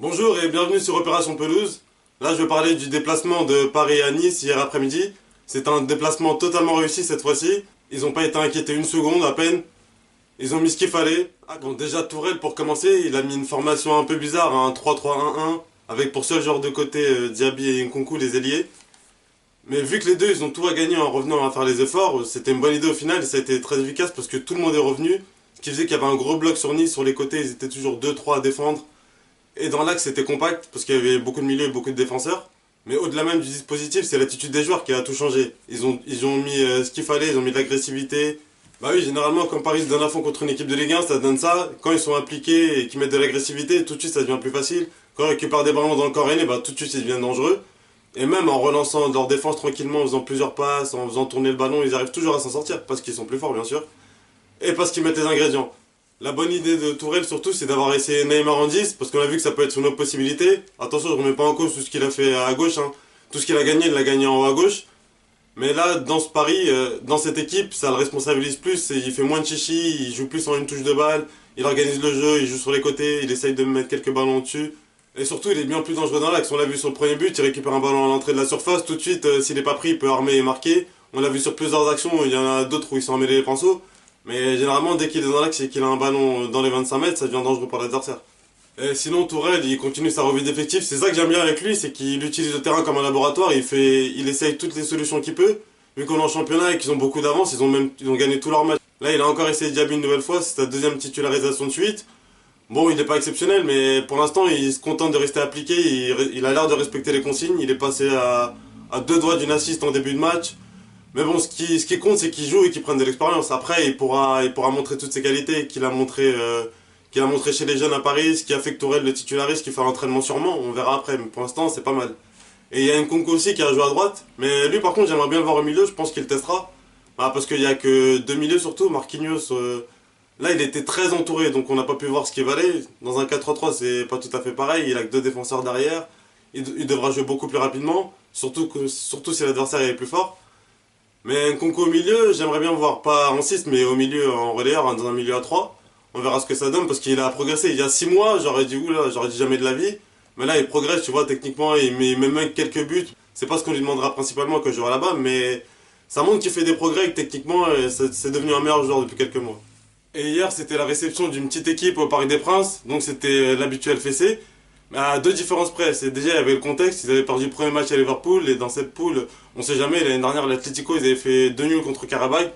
Bonjour et bienvenue sur Opération Pelouse. Là, je vais parler du déplacement de Paris à Nice hier après-midi. C'est un déplacement totalement réussi cette fois-ci. Ils n'ont pas été inquiétés une seconde à peine. Ils ont mis ce qu'il fallait. Bon, déjà Tourelle pour commencer, il a mis une formation un peu bizarre, un 3-3-1-1, avec pour seul joueur de côté Diaby et Nkunku les ailiers. Mais vu que les deux ils ont tout à gagner en revenant à faire les efforts, c'était une bonne idée au final et ça a été très efficace parce que tout le monde est revenu. Ce qui faisait qu'il y avait un gros bloc sur Nice, sur les côtés, ils étaient toujours 2-3 à défendre. Et dans l'axe, c'était compact, parce qu'il y avait beaucoup de milieux et beaucoup de défenseurs. Mais au-delà même du dispositif, c'est l'attitude des joueurs qui a tout changé. Ils ont mis ce qu'il fallait, ils ont mis de l'agressivité. Bah oui, généralement, comme Paris se donne à fond contre une équipe de Ligue 1, ça donne ça. Quand ils sont impliqués et qu'ils mettent de l'agressivité, tout de suite, ça devient plus facile. Quand ils récupèrent des ballons dans le corps aîné, bah tout de suite, ils deviennent dangereux. Et même en relançant leur défense tranquillement, en faisant plusieurs passes, en faisant tourner le ballon, ils arrivent toujours à s'en sortir, parce qu'ils sont plus forts, bien sûr. Et parce qu'ils mettent les ingrédients. La bonne idée de Tourelle surtout c'est d'avoir essayé Neymar en 10 parce qu'on a vu que ça peut être une autre possibilité. Attention, je remets pas en cause tout ce qu'il a fait à gauche, hein. Tout ce qu'il a gagné, il l'a gagné en haut à gauche. Mais là, dans ce pari, dans cette équipe, ça le responsabilise plus, il fait moins de chichi, il joue plus en une touche de balle, il organise le jeu, il joue sur les côtés, il essaye de mettre quelques ballons dessus. Et surtout, il est bien plus dangereux dans l'axe. On l'a vu sur le premier but, il récupère un ballon à l'entrée de la surface, tout de suite, s'il n'est pas pris, il peut armer et marquer. On l'a vu sur plusieurs actions, il y en a d'autres où il s'en mêlé les pinceaux. Mais généralement, dès qu'il est dans l'axe et qu'il a un ballon dans les 25 mètres, ça devient dangereux pour l'adversaire. Et sinon, Tourelle, il continue sa revue d'effectifs. C'est ça que j'aime bien avec lui, c'est qu'il utilise le terrain comme un laboratoire. Il essaye toutes les solutions qu'il peut. Vu qu'on est en championnat et qu'ils ont beaucoup d'avance, ils ont gagné tous leurs matchs. Là, il a encore essayé Diaby une nouvelle fois. C'est sa deuxième titularisation de suite. Bon, il n'est pas exceptionnel, mais pour l'instant, il se contente de rester appliqué. Il a l'air de respecter les consignes. Il est passé à deux doigts d'une assist en début de match. Mais bon, ce qui compte, c'est qu'il joue et qu'il prenne de l'expérience. Après, il pourra montrer toutes ses qualités qu'il a montré chez les jeunes à Paris, ce qui a fait que Tourelle le titularise, qui fait l'entraînement sûrement. On verra après, mais pour l'instant, c'est pas mal. Et il y a Nkunku aussi qui a joué à droite. Mais lui, par contre, j'aimerais bien le voir au milieu. Je pense qu'il le testera. Bah, parce qu'il y a que deux milieux surtout. Marquinhos, là, il était très entouré, donc on n'a pas pu voir ce qu'il valait. Dans un 4-3-3, c'est pas tout à fait pareil. Il a que deux défenseurs derrière. Il devra jouer beaucoup plus rapidement. Surtout si l'adversaire est plus fort. Mais Nkunku au milieu, j'aimerais bien voir, pas en 6 mais au milieu, en relayeur, hein, dans un milieu à 3. On verra ce que ça donne parce qu'il a progressé. Il y a 6 mois, j'aurais dit oula, j'aurais dit jamais de la vie. Mais là, il progresse, tu vois, techniquement, il met même quelques buts. C'est pas ce qu'on lui demandera principalement que jouera là-bas, mais ça montre qu'il fait des progrès et que techniquement, c'est devenu un meilleur joueur depuis quelques mois. Et hier, c'était la réception d'une petite équipe au Parc des Princes, donc c'était l'habituel fessé. Mais à deux différences près, c'est déjà il y avait le contexte, ils avaient perdu le premier match à Liverpool et dans cette poule, on sait jamais, l'année dernière l'Atlético ils avaient fait 2 nuls contre Karabakh.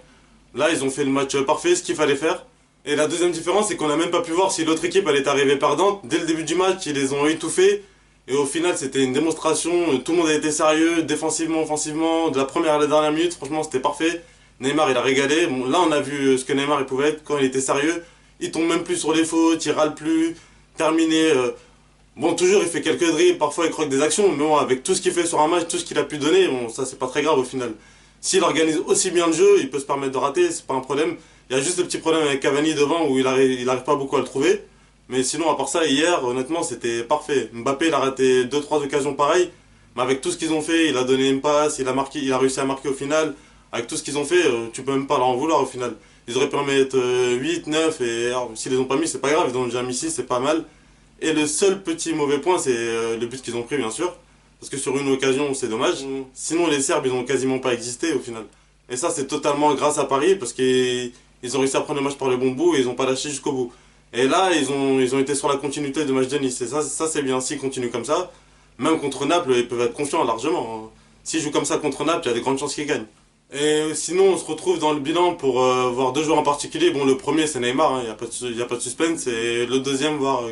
Là ils ont fait le match parfait, ce qu'il fallait faire. Et la deuxième différence c'est qu'on n'a même pas pu voir si l'autre équipe elle est arrivée perdante. Dès le début du match ils les ont étouffés et au final c'était une démonstration, tout le monde a été sérieux, défensivement, offensivement, de la première à la dernière minute, franchement c'était parfait. Neymar il a régalé, bon, là on a vu ce que Neymar il pouvait être quand il était sérieux. Il tombe même plus sur les fautes, il râle plus, terminé. Bon, toujours il fait quelques dribbles, parfois il croque des actions, mais bon, avec tout ce qu'il fait sur un match, tout ce qu'il a pu donner, bon, ça c'est pas très grave au final. S'il organise aussi bien le jeu, il peut se permettre de rater, c'est pas un problème. Il y a juste le petit problème avec Cavani devant où il arrive pas beaucoup à le trouver. Mais sinon, à part ça, hier, honnêtement, c'était parfait. Mbappé, il a raté deux trois occasions pareilles, mais avec tout ce qu'ils ont fait, il a donné une passe, il a marqué, il a réussi à marquer au final. Avec tout ce qu'ils ont fait, tu peux même pas leur en vouloir au final. Ils auraient pu en mettre 8, 9, et alors, s'ils les ont pas mis, c'est pas grave, ils en ont déjà mis 6, c'est pas mal. Et le seul petit mauvais point, c'est le but qu'ils ont pris, bien sûr. Parce que sur une occasion, c'est dommage. Sinon, les Serbes, ils ont quasiment pas existé au final. Et ça, c'est totalement grâce à Paris, parce qu'ils ont réussi à prendre le match par le bon bout et ils ont pas lâché jusqu'au bout. Et là, ils ont été sur la continuité du match de Nice. Et ça c'est bien. S'ils continuent comme ça, même contre Naples, ils peuvent être confiants largement, hein. S'ils jouent comme ça contre Naples, il y a des grandes chances qu'ils gagnent. Et sinon, on se retrouve dans le bilan pour voir deux joueurs en particulier. Bon, le premier, c'est Neymar, hein, il n'y a pas de suspense. Et le deuxième, voir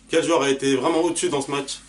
quel joueur a été vraiment au-dessus dans ce match.